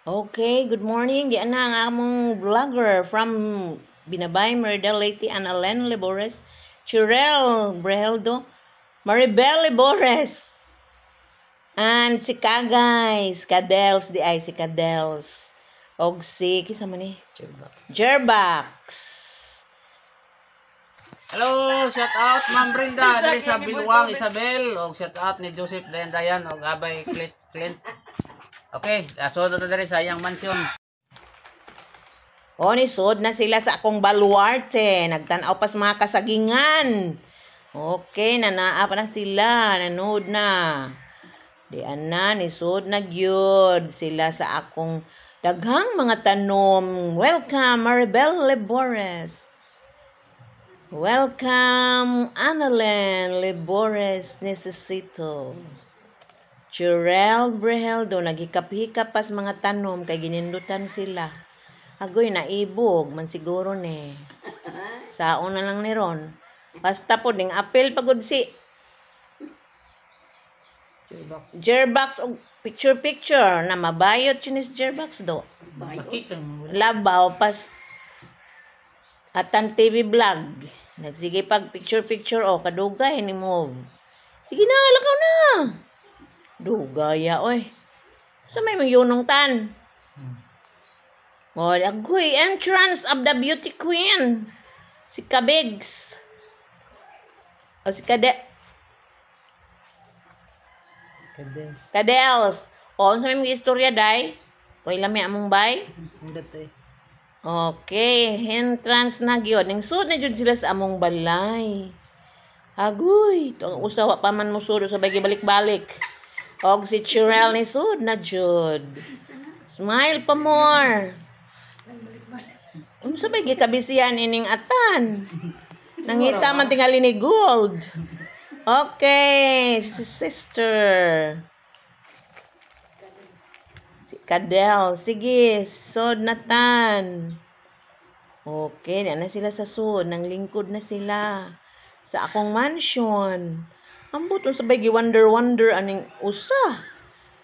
Okay, good morning. Di ana ang among vlogger from Binabay, Merida, Leyte, Annalen Libores, Chirel Breheldo, Maribel Libores, and si Kagay, Kadels, di ay si Kadels. Og si, kisa man ni? Jerbax. Hello, shout out Ma'am Brenda, diri sa Biluwang, Isabel, og shout out ni Joseph Dayan og Abay Clint. Okay, so na diri sa iyang mansion. O, nisod na sila sa akong baluarte. Nagtanaw pas mga kasagingan. Okay, nanaa pa na sila. Nanood na. Di ana, nisod na gyud sila sa akong daghang mga tanom. Welcome, Maribel Libores. Welcome, Annalen Libores Necesito. Chirel Breheldo, naghikap-hikap pas mga tanom, kay ginindutan sila. Agoy, naibog, man siguro ni. Saon na lang ni Ron. Basta po, ding apel pagod si Jerbax og picture na mabayot yun is Jerbax do. Labaw pas atan TV vlog. Nagsige pag picture o kadugay ni move. Sige na, lakaw na. Dugaya oy. Sa may mayunong tan. Oh, agoy, entrance of the beauty queen. Si Kabigs. O si Kadels. O, sa may mga istorya, day? O, ilami among bay? Okay, entrance na gyud. Ning sud na jud sila sa among balay. Agoy, ito ang usawa pa man mo sudo sa balik-balik. Og si Chirel ni sud na jud. Smile pa more. Unsa bay gikabisihan ining atan? Nangita man tingali ni gold. Okay, si sister. Si Kadel, sige, sod na tan. Okay, na sila sa sud, nang lingkod na sila sa akong mansion. Ambot sabay gi-wonder aning usa.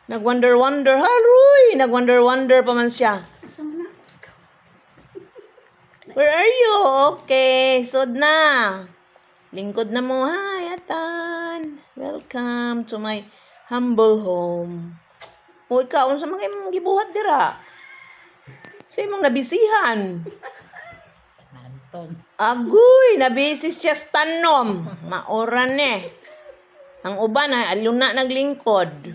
Nag-wonder haroy, nag-wonder pa man siya. Where are you? Okay, sod na. Lingkod na mo. Hi, atan. Welcome to my humble home. O ikaw, unsa man kay mong gibuhat dira? Sa imong nabisihan. Agoy, nabisi siya sa tanom. Maoran eh. Ang uban ay aluna naglingkod.